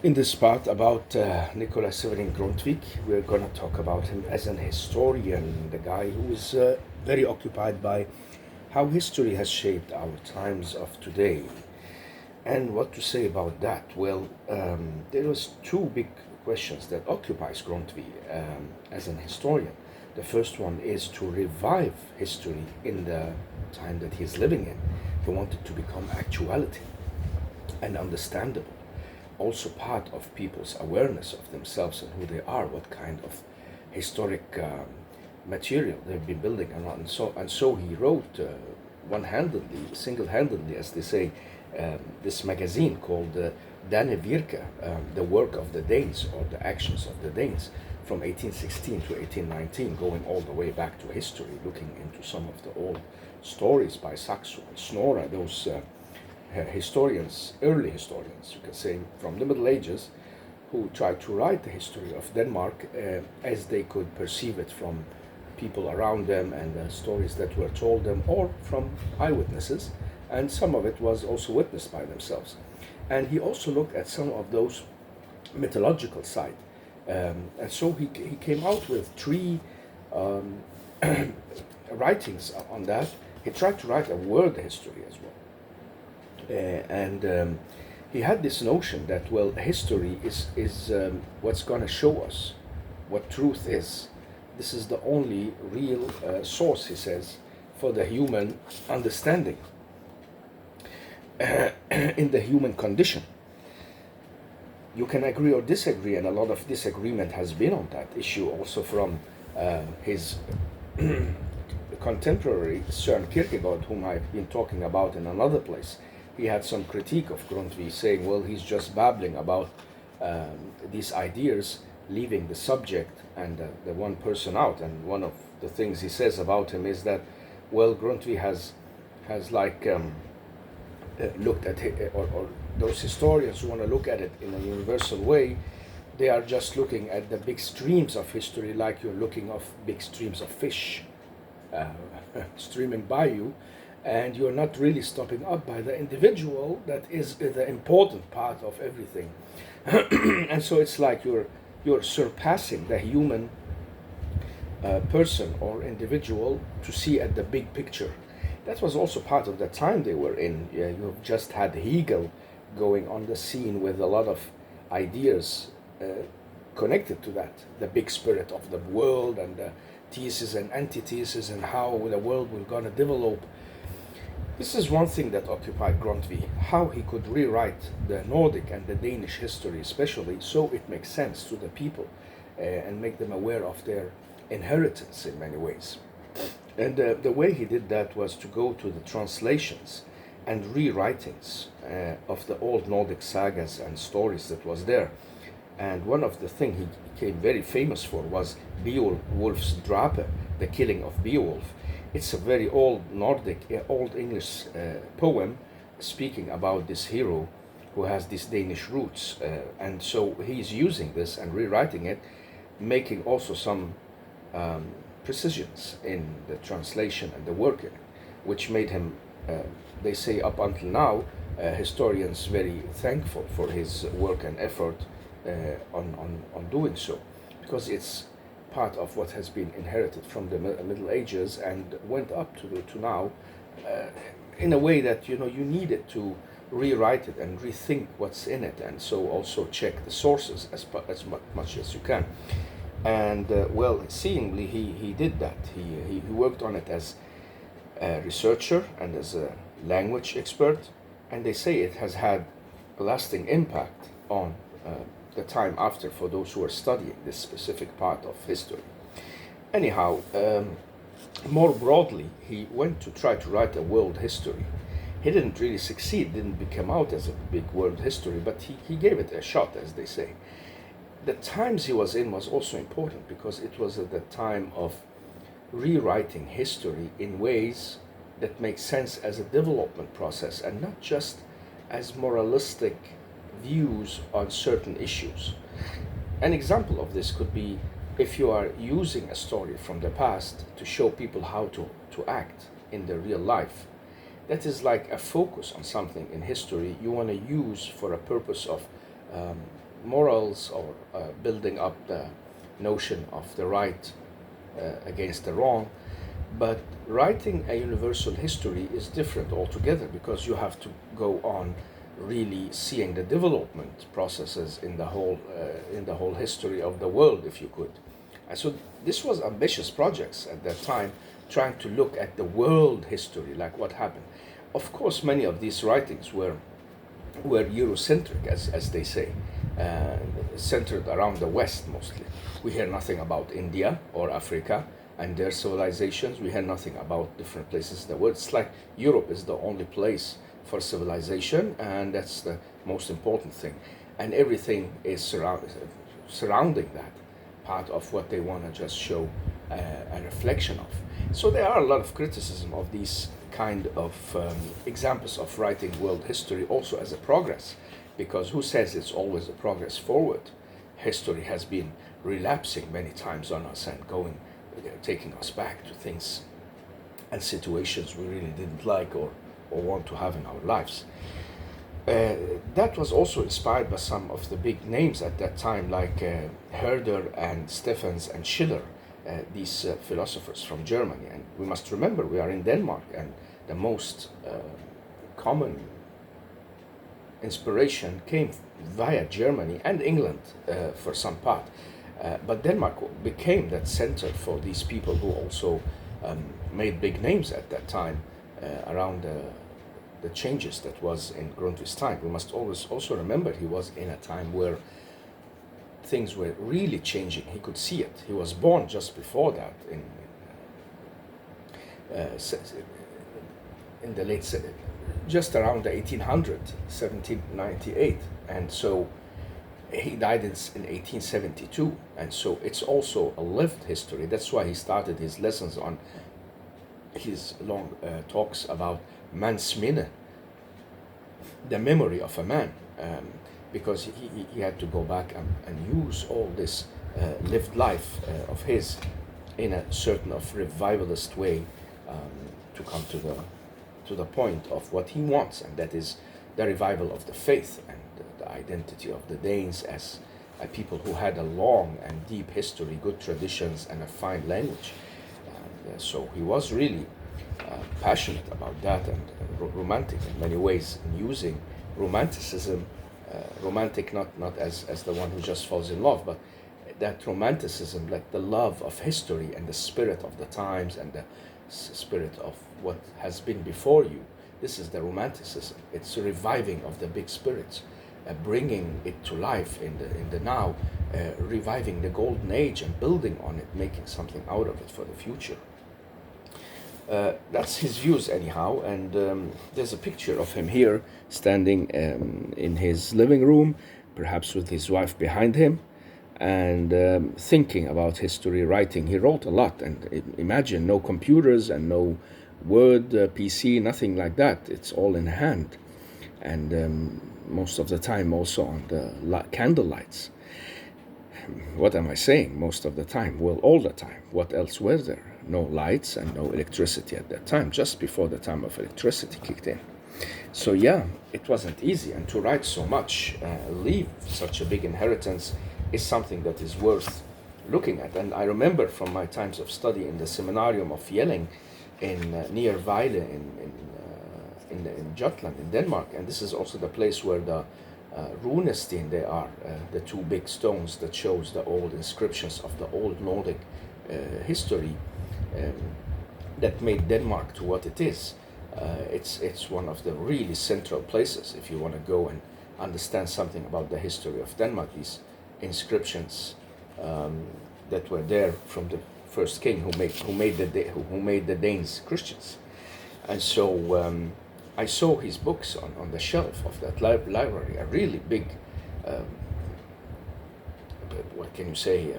In this part about Nicolas Severin Grundtvig, we're going to talk about him as an historian, the guy who is very occupied by how history has shaped our times of today. And what to say about that? Well, there was two big questions that occupies Grundtvig as an historian. The first one is to revive history in the time that he's living in. He wanted to become actuality and understandable, also part of people's awareness of themselves and who they are, what kind of historic material they've been building around. And so he wrote one-handedly, single-handedly, as they say, this magazine called Dane Virke, the work of the Danes or the actions of the Danes, from 1816 to 1819, going all the way back to history, looking into some of the old stories by Saxo and Snorre, those historians, early historians, you can say, from the Middle Ages, who tried to write the history of Denmark as they could perceive it from people around them and the stories that were told them, or from eyewitnesses, and some of it was also witnessed by themselves. And he also looked at some of those mythological side. And so he came out with three um, writings on that. He tried to write a world history as well. And he had this notion that, well, history is what's going to show us what truth is. This is the only real source, he says, for the human understanding in the human condition. You can agree or disagree, and a lot of disagreement has been on that issue also from his contemporary Søren Kierkegaard, whom I've been talking about in another place. He had some critique of Grundtvig, saying, well, he's just babbling about these ideas, leaving the subject and the one person out. And one of the things he says about him is that, well, Grundtvig has like looked at it, or those historians who want to look at it in a universal way, they are just looking at the big streams of history like you're looking of big streams of fish uh, streaming by you, and you're not really stopping up by the individual that is the important part of everything. And so it's like you're surpassing the human person or individual to see at the big picture. That was also part of the time they were in. Yeah, you've just had Hegel going on the scene with a lot of ideas connected to that, the big spirit of the world and the thesis and antithesis and how the world will gonna develop. This is one thing that occupied Grundtvig, how he could rewrite the Nordic and the Danish history especially, so it makes sense to the people and make them aware of their inheritance in many ways. And the way he did that was to go to the translations and rewritings of the old Nordic sagas and stories that was there. And one of the things he became very famous for was Beowulf's Drape, the killing of Beowulf. It's a very old Nordic, old English poem speaking about this hero who has these Danish roots. And so he's using this and rewriting it, making also some precisions in the translation and the work in it, which made him, they say up until now, historians very thankful for his work and effort on doing so, because it's part of what has been inherited from the Middle Ages and went up to now, in a way that you needed to rewrite it and rethink what's in it, and so also check the sources as much as you can. And well, seemingly he did that. He worked on it as a researcher and as a language expert, and they say it has had a lasting impact on the time after for those who are studying this specific part of history. Anyhow, more broadly, he went to try to write a world history. He didn't really succeed, didn't become out as a big world history, but he gave it a shot, as they say. The times he was in was also important because it was at the time of rewriting history in ways that make sense as a development process and not just as moralistic views on certain issues. An example of this could be if you are using a story from the past to show people how to act in their real life. That is like a focus on something in history you want to use for a purpose of morals or building up the notion of the right against the wrong. But writing a universal history is different altogether, because you have to go on really seeing the development processes in the whole history of the world, if you could. And so this was ambitious projects at that time, trying to look at the world history, like what happened. Of course, many of these writings were Eurocentric, as they say, centered around the West mostly. We hear nothing about India or Africa and their civilizations. We hear nothing about different places in the world. It's like Europe is the only place for civilization, and that's the most important thing. And everything is surrounding that, part of what they want to just show a reflection of. So there are a lot of criticism of these kind of examples of writing world history also as a progress, because who says it's always a progress forward? History has been relapsing many times on us and taking us back to things and situations we really didn't like or want to have in our lives. That was also inspired by some of the big names at that time, like Herder and Stephens and Schiller, these philosophers from Germany. And we must remember we are in Denmark, and the most common inspiration came via Germany and England for some part. But Denmark became that center for these people who also made big names at that time around the changes that was in Grundtvig's time. We must always also remember he was in a time where things were really changing. He could see it. He was born just before that in the just around the 1800, 1798, and so he died in 1872, and so it's also a lived history. That's why he started his lessons on his long talks about mannsminne, the memory of a man, because he had to go back and use all this lived life of his in a certain of revivalist way to come to the point of what he wants, and that is the revival of the faith and the identity of the Danes as a people who had a long and deep history, good traditions, and a fine language. And so he was really passionate about that, and romantic in many ways, in using romanticism, romantic not as the one who just falls in love, but that romanticism, like the love of history and the spirit of the times and the spirit of what has been before you. This is the romanticism. It's a reviving of the big spirits, bringing it to life in the now, reviving the golden age and building on it, making something out of it for the future. That's his views anyhow, and there's a picture of him here standing in his living room, perhaps with his wife behind him, and thinking about history, writing. He wrote a lot, and imagine no computers and no Word, PC, nothing like that. It's all in hand, and most of the time also on the candle lights. What am I saying? Most of the time? Well, all the time. What else were there? No lights and no electricity at that time, just before the time of electricity kicked in. So yeah, it wasn't easy, and to write so much, leave such a big inheritance, is something that is worth looking at. And I remember from my times of study in the seminarium of Jelling in near Vejle in Jutland in Denmark, and this is also the place where the runesten, they are the two big stones that shows the old inscriptions of the old Nordic history that made Denmark to what it is. It's one of the really central places if you want to go and understand something about the history of Denmark. These inscriptions that were there from the first king who made the Danes Christians, and so I saw his books on the shelf of that library, a really big, what can you say,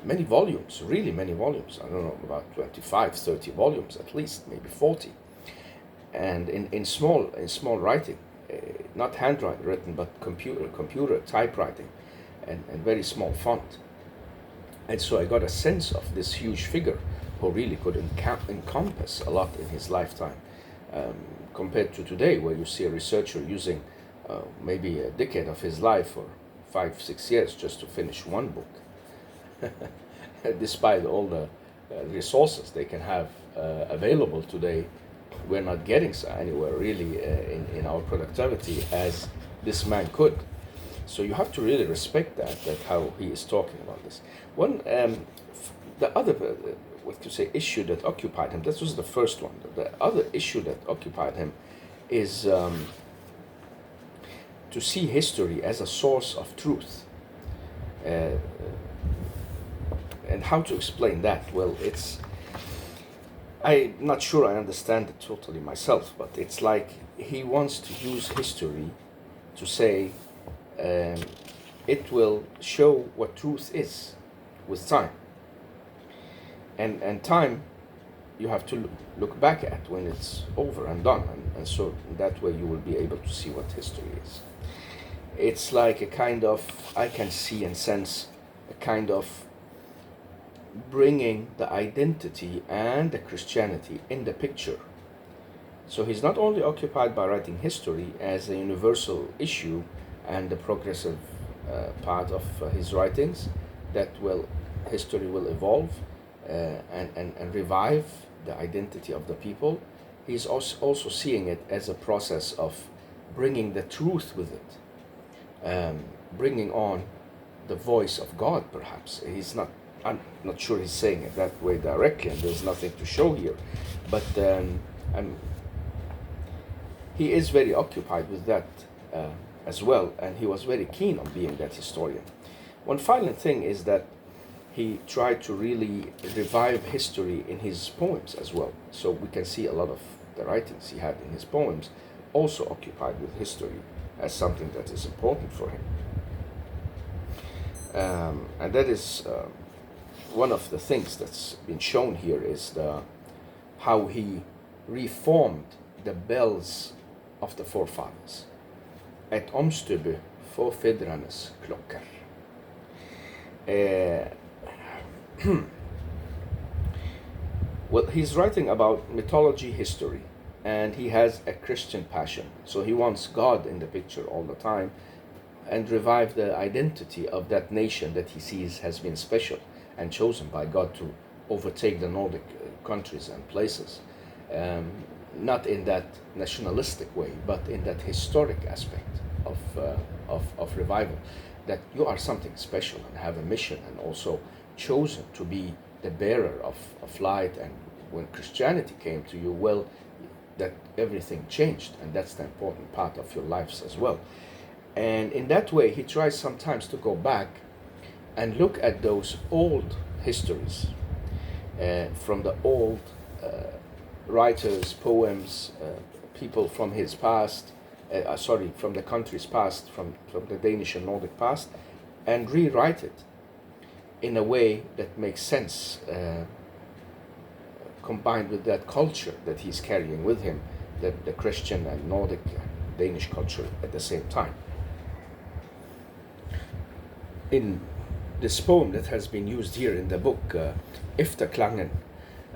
many volumes, really many volumes. I don't know, about 25, 30 volumes at least, maybe 40, and in small writing, not handwritten, but computer typewriting, and very small font. And so I got a sense of this huge figure who really could encompass a lot in his lifetime, compared to today, where you see a researcher using maybe a decade of his life or 5, 6 years just to finish one book, despite all the resources they can have available today. We're not getting anywhere really in our productivity as this man could. So you have to really respect that how he is talking about this. One, the other, what to say, issue that occupied him. This was the first one. The other issue that occupied him is to see history as a source of truth. And how to explain that? Well, I'm not sure I understand it totally myself, but it's like he wants to use history to say it will show what truth is with time. And time you have to look back at when it's over and done, and so that way you will be able to see what history is. It's like a kind of, I can see and sense a kind of bringing the identity and the Christianity in the picture. So he's not only occupied by writing history as a universal issue and the progressive part of his writings, that history will evolve and revive the identity of the people. He's also seeing it as a process of bringing the truth with it, bringing on the voice of God, perhaps. I'm not sure he's saying it that way directly, and there's nothing to show here, but he is very occupied with that as well, and he was very keen on being that historian. One final thing is that he tried to really revive history in his poems as well. So we can see a lot of the writings he had in his poems also occupied with history as something that is important for him. And that is one of the things that's been shown here is how he reformed the bells of the forefathers. Et omstubbe forfedrenes klokker. Well, he's writing about mythology, history, and he has a Christian passion. So he wants God in the picture all the time and revive the identity of that nation that he sees has been special and chosen by God to overtake the Nordic countries and places. Not in that nationalistic way, but in that historic aspect of revival, that you are something special and have a mission and also chosen to be the bearer of light. And when Christianity came to you, well, that everything changed, and that's the important part of your lives as well. And in that way, he tries sometimes to go back and look at those old histories from the old writers, poems, people from his past, from the country's past, from the Danish and Nordic past, and rewrite it in a way that makes sense, combined with that culture that he's carrying with him, the Christian and Nordic Danish culture at the same time. In this poem that has been used here in the book, Efterklangen,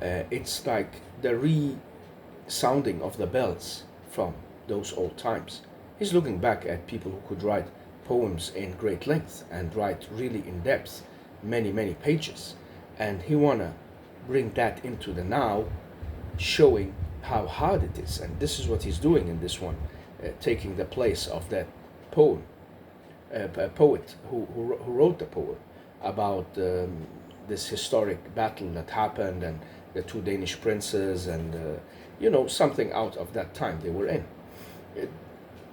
it's like the re-sounding of the bells from those old times. He's looking back at people who could write poems in great length and write really in depth, many pages, and he wanna bring that into the now, showing how hard it is. And this is what he's doing in this one, taking the place of that poem, a poet who wrote the poem about this historic battle that happened and the two Danish princes and something out of that time they were in.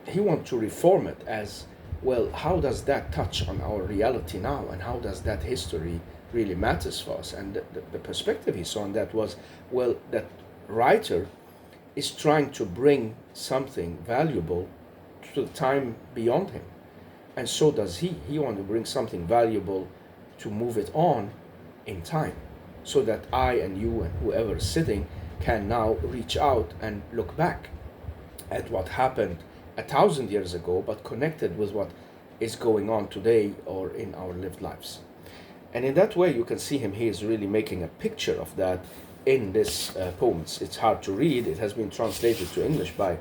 He wants to reform it as well. How does that touch on our reality now, and how does that history really matters for us? And the perspective he saw on that was, well, that writer is trying to bring something valuable to the time beyond him, and so does he. He wants to bring something valuable to move it on in time, so that I and you and whoever is sitting can now reach out and look back at what happened 1,000 years ago, but connected with what is going on today or in our lived lives. And in that way, you can see him. He is really making a picture of that in this poem. It's hard to read. It has been translated to English by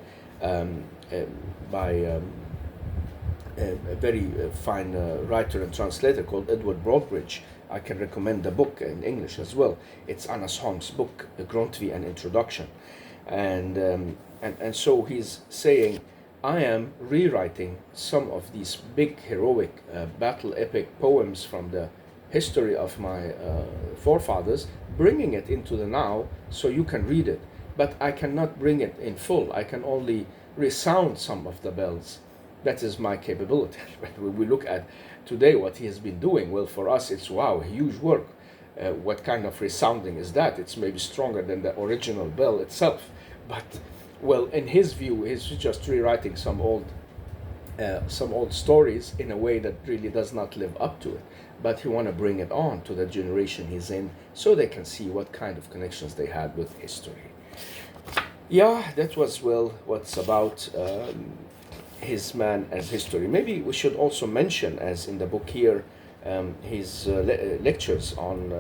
a very fine writer and translator called Edward Broadbridge. I can recommend the book in English as well. It's Anas Holm's book, Grundtvig, an Introduction. And so he's saying, I am rewriting some of these big heroic battle epic poems from the history of my forefathers, bringing it into the now so you can read it. But I cannot bring it in full. I can only resound some of the bells. That is my capability. When we look at today what he has been doing, well, for us it's wow, huge work. What kind of resounding is that? It's maybe stronger than the original bell itself. But well, in his view, he's just rewriting some old stories in a way that really does not live up to it. But he want to bring it on to the generation he's in, so they can see what kind of connections they had with history. Yeah, that was well what's about his man as history. Maybe we should also mention, as in the book here, his lectures on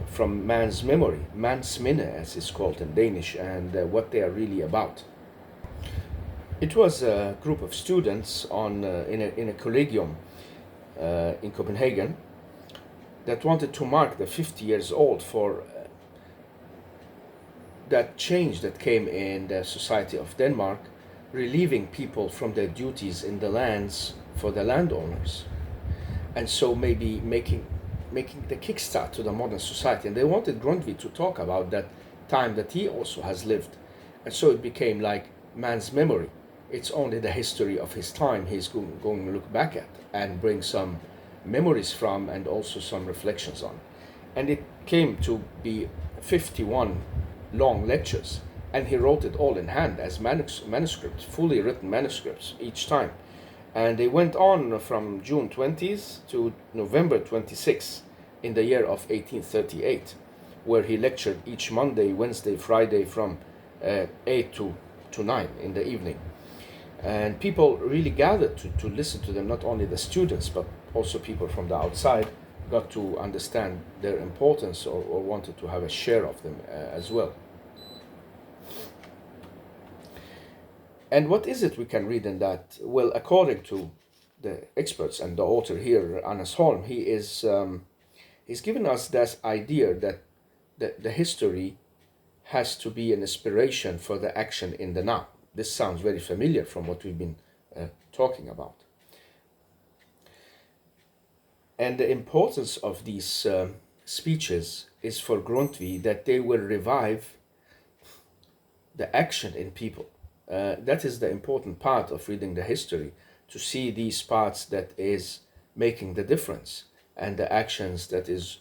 from man's memory, man's minne, as it's called in Danish, and what they are really about. It was a group of students in a collegium in Copenhagen that wanted to mark the 50 years old for that change that came in the society of Denmark, relieving people from their duties in the lands for the landowners, and so maybe making the kickstart to the modern society. And they wanted Grundtvig to talk about that time that he also has lived, and so it became like man's memory. It's only the history of his time he's going to look back at and bring some memories from, and also some reflections on. And it came to be 51 long lectures, and he wrote it all in hand as manuscripts, fully written manuscripts each time. And they went on from June 20th to November 26th in the year of 1838, where he lectured each Monday, Wednesday, Friday from 8 to 9 in the evening. And people really gathered to listen to them, not only the students, but also people from the outside got to understand their importance, or wanted to have a share of them as well. And what is it we can read in that? Well, according to the experts and the author here, Anas Holm, he's given us this idea that the history has to be an inspiration for the action in the now. This sounds very familiar from what we've been talking about. And the importance of these speeches is for Grundtvig that they will revive the action in people. That is the important part of reading the history, to see these parts that is making the difference, and the actions that is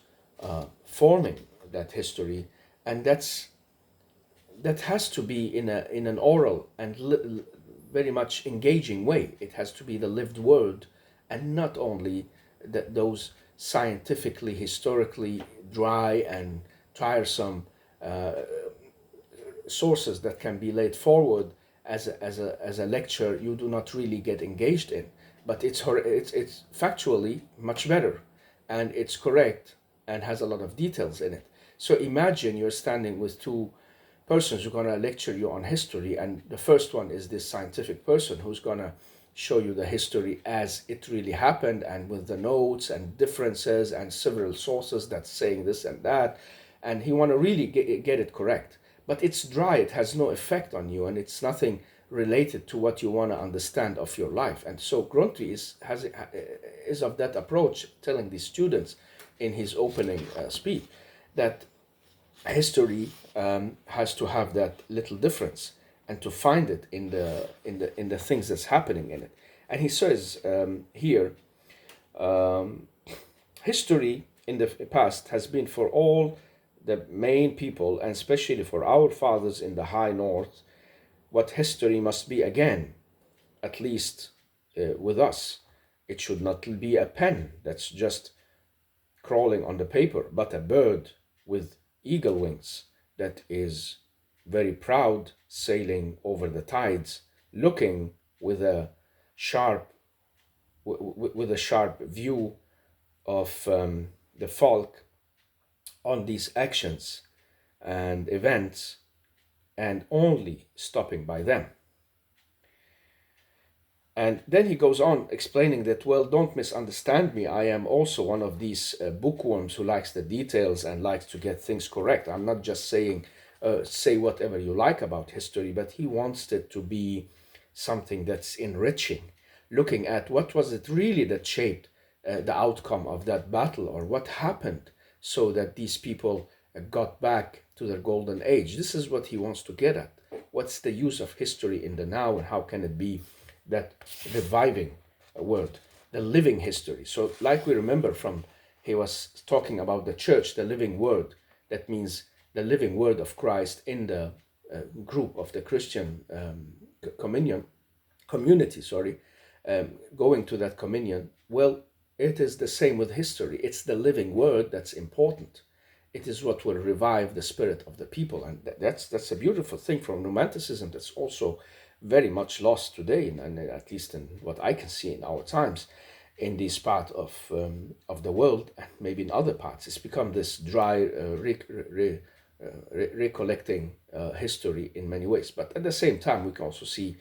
forming that history. And that has to be in an oral and very much engaging way. It has to be the lived word, and not only those scientifically, historically dry and tiresome sources that can be laid forward as a lecture you do not really get engaged in. But it's factually much better, and it's correct, and has a lot of details in it. So imagine you're standing with two persons who are going to lecture you on history, and the first one is this scientific person who's going to show you the history as it really happened, and with the notes and differences and several sources that's saying this and that, and he want to really get it correct. But it's dry, it has no effect on you, and it's nothing related to what you want to understand of your life. And so Grundtvig is of that approach, telling the students in his opening speech that history has to have that little difference, and to find it in the things that's happening in it. And he says here, history in the past has been for all the main people, and especially for our fathers in the high north, what history must be again, at least with us. It should not be a pen that's just crawling on the paper, but a bird with eagle wings that is very proud, sailing over the tides, looking with a sharp view of the folk on these actions and events, and only stopping by them. And then he goes on explaining that, well, don't misunderstand me. I am also one of these bookworms who likes the details and likes to get things correct. I'm not just saying, say whatever you like about history, but he wants it to be something that's enriching, looking at what was it really that shaped the outcome of that battle, or what happened so that these people got back to their golden age. This is what he wants to get at. What's the use of history in the now, and how can it be that reviving word, the living history? So, like we remember from, he was talking about the church, the living word. That means the living word of Christ in the group of the Christian communion community. Sorry, going to that communion. Well, it is the same with history. It's the living word that's important. It is what will revive the spirit of the people, and that's a beautiful thing from Romanticism. That's also very much lost today, and at least in what I can see in our times, in this part of the world, and maybe in other parts, it's become this dry, recollecting history in many ways. But at the same time, we can also see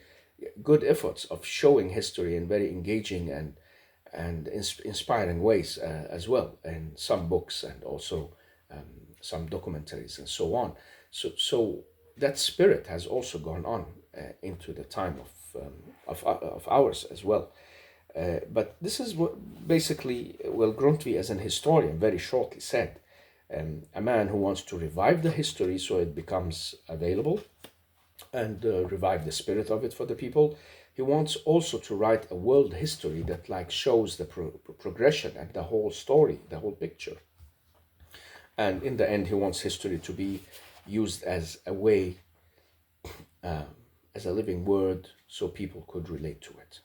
good efforts of showing history in very engaging and inspiring ways as well, in some books and also some documentaries and so on. So that spirit has also gone on into the time of ours as well. But this is what basically, well, Grundtvig, as an historian, very shortly said, a man who wants to revive the history so it becomes available and revive the spirit of it for the people. He wants also to write a world history that like shows the progression and the whole story, the whole picture. And in the end, he wants history to be used as a way, as a living word, so people could relate to it.